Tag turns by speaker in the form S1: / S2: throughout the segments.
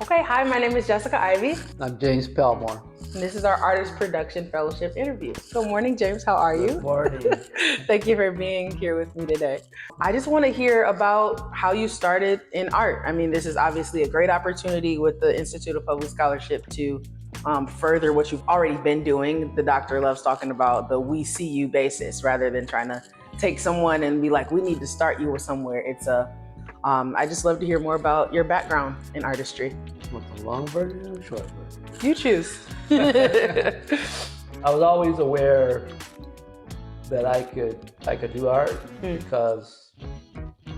S1: Okay, hi, my name is Jessica Ivey.
S2: I'm James Palmore.
S1: And this is our Artist Production Fellowship interview. Good morning, James. How are you?
S2: Good morning.
S1: Thank you for being here with me today. I just want to hear about how you started in art. I mean, this is obviously a great opportunity with the Institute of Public Scholarship to further what you've already been doing. The doctor loves talking about the we see you basis rather than trying to take someone and be like, we need to start you with somewhere. It's I just love to hear more about your background in artistry.
S2: Want the long version or the short version?
S1: You choose.
S2: I was always aware that I could do art because,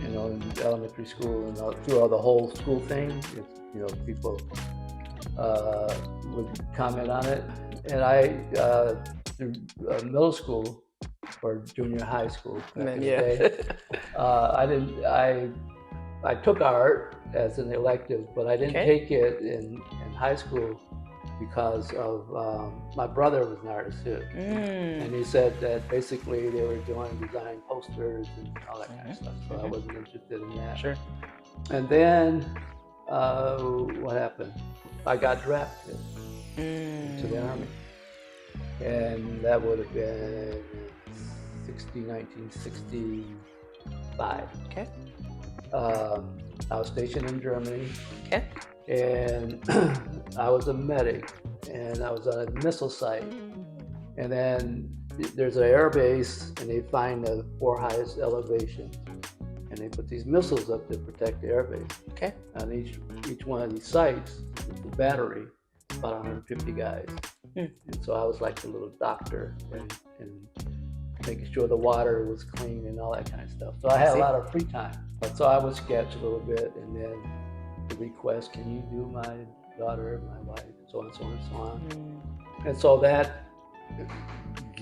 S2: you know, in elementary school and throughout the whole school thing, people would comment on it. And I, through middle school or junior high school, I took art as an elective, but I didn't take it in high school because of my brother was an artist too. And he said that basically they were doing design posters and all that kind of stuff, so I wasn't interested in that.
S1: Sure.
S2: And then what happened? I got drafted to the Army, and that would have been 1965.
S1: Okay.
S2: I was stationed in Germany.
S1: Okay.
S2: And I was a medic, and I was on a missile site. And then there's an air base, and they find the 4 highest elevations, and they put these missiles up to protect the air base.
S1: Okay.
S2: On each one of these sites, the battery, about 150 guys. And so I was like the little doctor and making sure the water was clean and all that kind of stuff. So I had a lot of free time. So I would sketch a little bit, and then the request, can you do my daughter, my wife, so on and so on and so on. And so that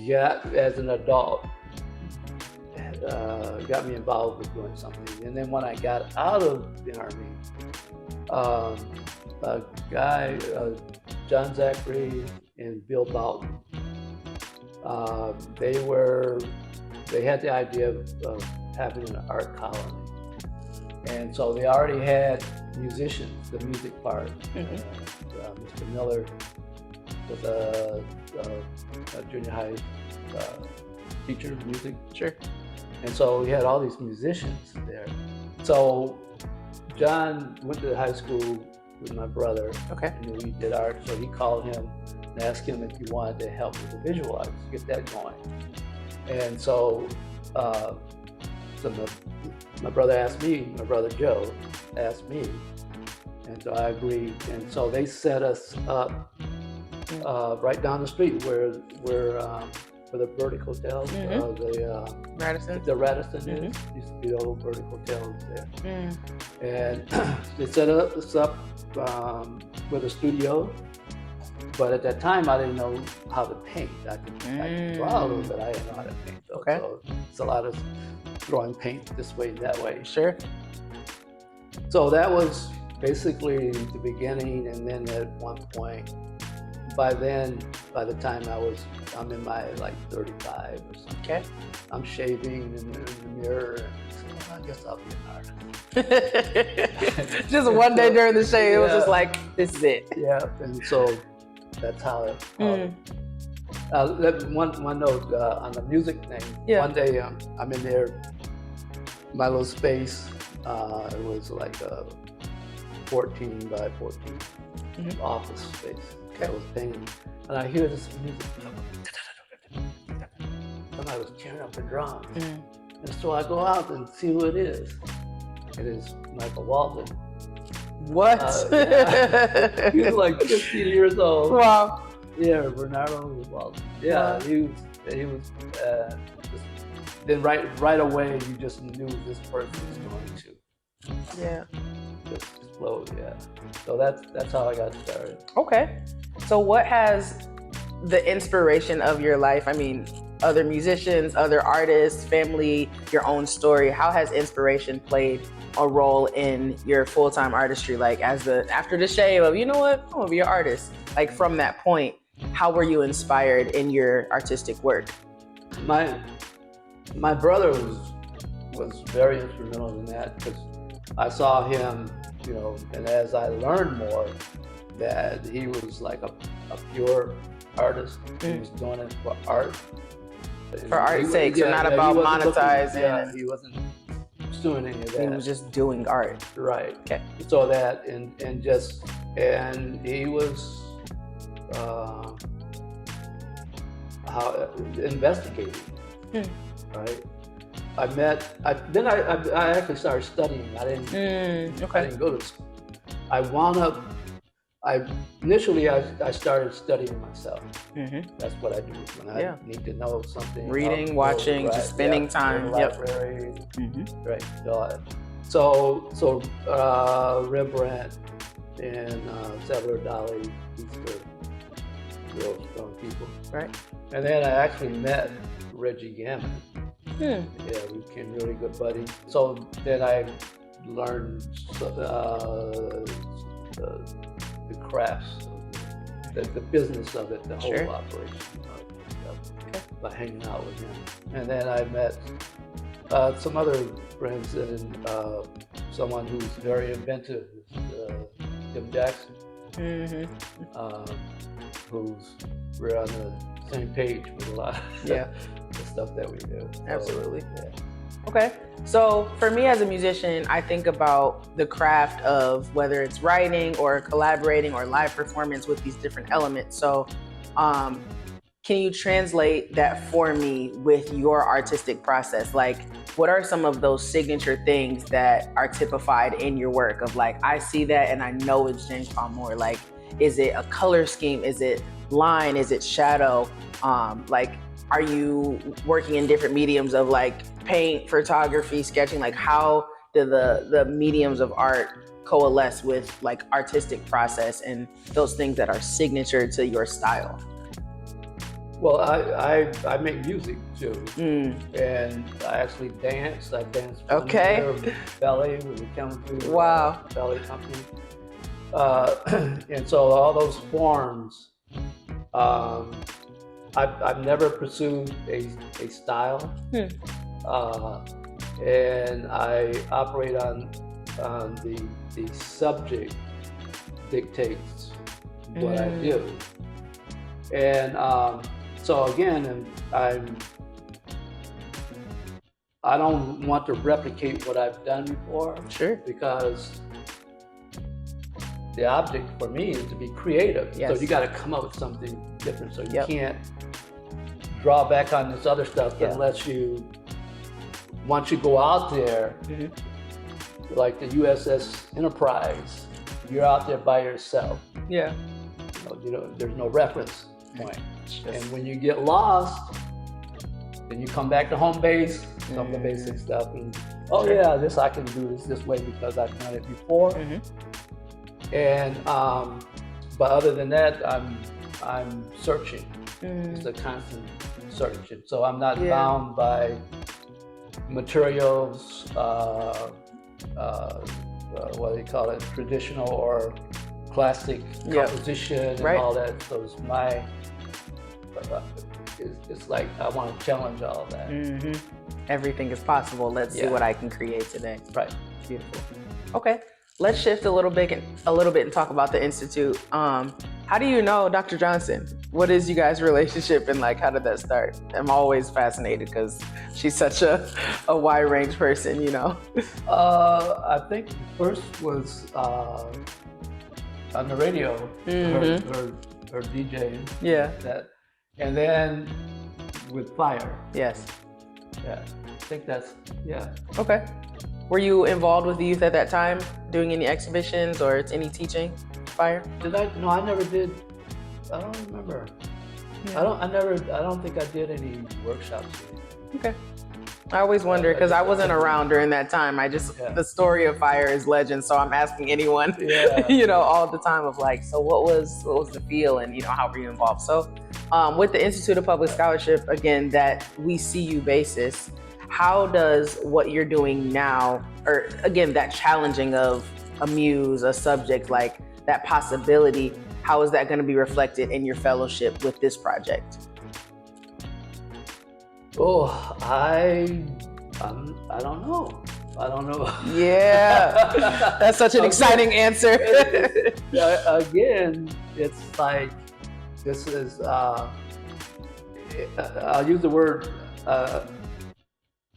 S2: got, as an adult, got me involved with doing something. And then when I got out of the Army, a guy, John Zachary and Bill Boughton, they had the idea of having an art colony. And so they already had musicians, the music part. Mr. Miller was a junior high teacher of music.
S1: Sure.
S2: And so we had all these musicians there. So John went to high school with my brother.
S1: Okay.
S2: And we did art, so he called him and asked him if he wanted to help with the visual arts, get that going. And so, my brother Joe asked me, and so I agreed. And so they set us up right down the street where the Burdick Hotel, the Radisson is. Used to be the old Burdick Hotel there. And they set us up with a studio. But at that time, I didn't know how to paint. I could draw a little bit. I didn't know how to paint. So it's a lot of throwing paint this way, that way.
S1: Sure.
S2: So that was basically the beginning. And then at one point, by the time I'm in my like 35 or something.
S1: Okay.
S2: I'm shaving in the mirror and I guess I'll be an artist.
S1: Just one day during the shave, it was just like, this is it.
S2: Yeah. And so that's how it. One note on the music thing.
S1: Yeah.
S2: One day I'm in there, my little space. It was like a 14 by 14 office space. I was painting, and I hear this music. Somebody was tearing up the drums, and so I go out and see who it is. It is Michael Walden.
S1: What?
S2: Yeah. He was like 15 years old.
S1: Wow.
S2: Yeah, Bernardo Walden. Yeah, he was. Then right away, you just knew this person was going to.
S1: Yeah.
S2: Just explode. Yeah. So that's how I got started.
S1: Okay. So what has the inspiration of your life? I mean, other musicians, other artists, family, your own story. How has inspiration played a role in your full-time artistry? Like after the shave of, you know what, I'm gonna be an artist. Like from that point, how were you inspired in your artistic work?
S2: My brother was very instrumental in that because I saw him you know, and as I learned more, that he was like a pure artist. He was doing it for art.
S1: For art's sake, so not about monetizing.
S2: He wasn't doing any of that.
S1: He was just doing art.
S2: Right.
S1: Okay.
S2: So that and he was investigating. Right. Then I actually started studying. I didn't go to school. Initially I started studying myself. That's what I do when I need to know something.
S1: Reading, watching, just spending time.
S2: In the library. Right. So Rembrandt and Salvador Dali, these were real strong people. Right. And then I actually met Reggie Gammon. Yeah, we became really good buddies. So then I learned the crafts, the business of it, the whole operation by hanging out with him. And then I met some other friends and someone who's very inventive, Tim Jackson, we're on the same page with a lot of the stuff that we do.
S1: Absolutely.
S2: So,
S1: Okay. So for me as a musician, I think about the craft of whether it's writing or collaborating or live performance with these different elements. So can you translate that for me with your artistic process? Like, what are some of those signature things that are typified in your work of like, I see that and I know it's James Palmore? Like, is it a color scheme? Is it line? Is it shadow? Are you working in different mediums of like paint, photography, sketching? Like, how do the mediums of art coalesce with like artistic process and those things that are signature to your style?
S2: Well, I make music too, and I actually dance. I dance ballet with the Kalamazoo Valley Company, and so all those forms. I've never pursued a style, and I operate on the subject dictates what I do, and so again, I don't want to replicate what I've done before, because the object for me is to be creative. So you got to come up with something different. So you can't draw back on this other stuff unless once you go out there, like the USS Enterprise, you're out there by yourself. You know, there's no reference point. And when you get lost, then you come back to home base, some of the basic stuff, and this I can do this way because I've done it before. And but other than that, I'm searching. It's a constant search. So I'm not bound by materials, what do you call it, traditional or classic composition and all that. So it's it's like I want to challenge all that.
S1: Everything is possible. Let's see what I can create today.
S2: Right.
S1: Beautiful. Okay. Let's shift a little bit and talk about the Institute. How do you know Dr. Johnson? What is you guys' relationship and like how did that start? I'm always fascinated because she's such a wide range person, you know.
S2: I think the first was on the radio, her DJ. That, and then with Fire.
S1: Yes.
S2: Yeah. I think that's
S1: Okay. Were you involved with the youth at that time, doing any exhibitions or any teaching? Fire?
S2: Did I? No, I never did. I don't remember. I don't think I did any workshops.
S1: Okay. I always wonder because I wasn't around during that time. The story of Fire is legend, so I'm asking anyone, you know, all the time of like, so what was the feel and, you know, how were you involved? So with the Institute of Public Scholarship, again, that we see you basis, how does what you're doing now, or again, that challenging of a muse, a subject, like that possibility, how is that going to be reflected in your fellowship with this project?
S2: Oh, I don't know. I don't know.
S1: Yeah, that's such an exciting answer.
S2: Again, it's like, this is, I'll use the word,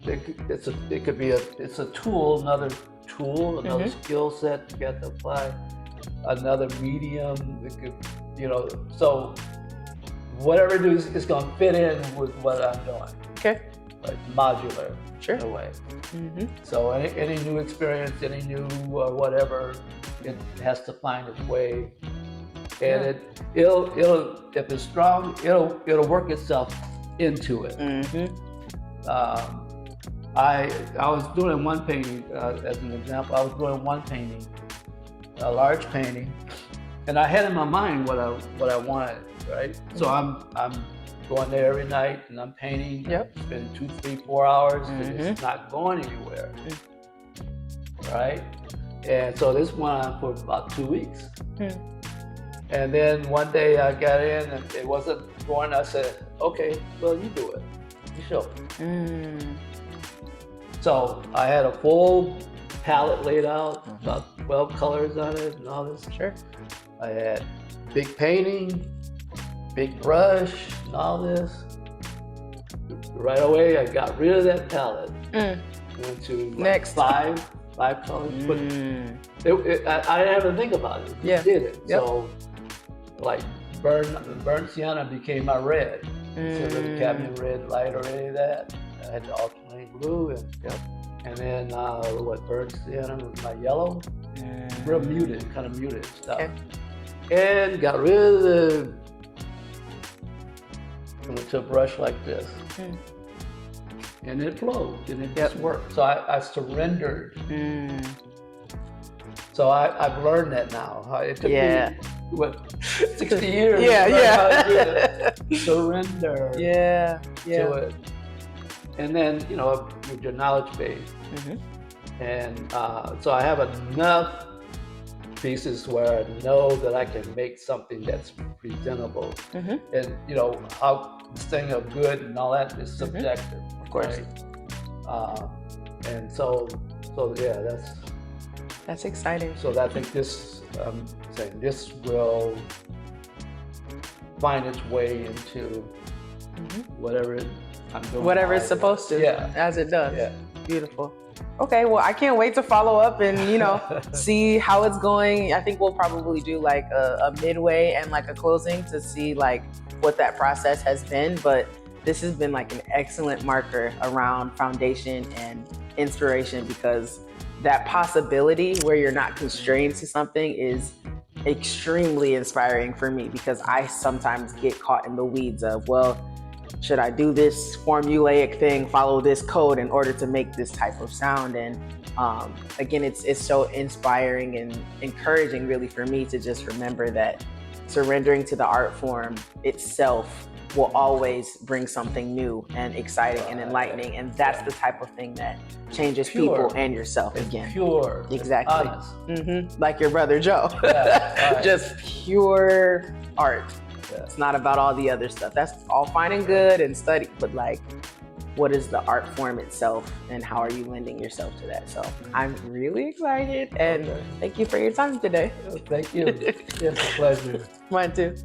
S2: it could be it's a tool, another tool, another skill set you got to apply, another medium. It could, so whatever it is, it's going to fit in with what I'm doing.
S1: Okay.
S2: Like modular,
S1: sure.
S2: In a way. So any new experience, any new whatever, it has to find its way, and it'll if it's strong, it'll work itself into it. I was doing one painting as an example. I was doing one painting, a large painting, and I had in my mind what I wanted, right? So I'm going there every night and I'm painting. Spend 2, 3, 4 hours, and it's not going anywhere, right? And so this went on for about 2 weeks. And then one day I got in and it wasn't going. I said, okay, well, you do it. You show me. So I had a full palette laid out, about 12 colors on it and all this.
S1: Sure.
S2: I had big painting, big brush, and all this. Right away, I got rid of that palette. Went to
S1: next
S2: five colors. But I didn't have to think about it.
S1: Yeah.
S2: Did it. So, like burnt sienna became my red. Instead of the cadmium red light or any of that, I had the alternating blue and then burnt sienna was my yellow. Real muted, kind of muted stuff. And got rid of the. Went to a brush like this, and it flowed, and it just worked. So I surrendered. So I've learned that now. It took me 60 years. Surrender. To it, and then with your knowledge base, and so I have enough pieces where I know that I can make something that's presentable, and how this thing of good and all that is subjective,
S1: of course.
S2: Right? And so yeah,
S1: that's exciting.
S2: So I think this this will find its way into whatever I'm doing.
S1: Whatever it's supposed to, as it does.
S2: Yeah.
S1: Beautiful. Okay, well, I can't wait to follow up and, see how it's going. I think we'll probably do like a midway and like a closing to see like what that process has been. But this has been like an excellent marker around foundation and inspiration, because that possibility where you're not constrained to something is extremely inspiring for me, because I sometimes get caught in the weeds of, well, should I do this formulaic thing, follow this code in order to make this type of sound? And again, it's so inspiring and encouraging really for me to just remember that surrendering to the art form itself will always bring something new and exciting and enlightening. And that's the type of thing that changes people and yourself again.
S2: Pure.
S1: Exactly. Like your brother Joe. Just pure art. It's not about all the other stuff. That's all fine and good and study, but like, what is the art form itself and how are you lending yourself to that? So I'm really excited, and thank you for your time today.
S2: Thank you. It's a pleasure.
S1: Mine too.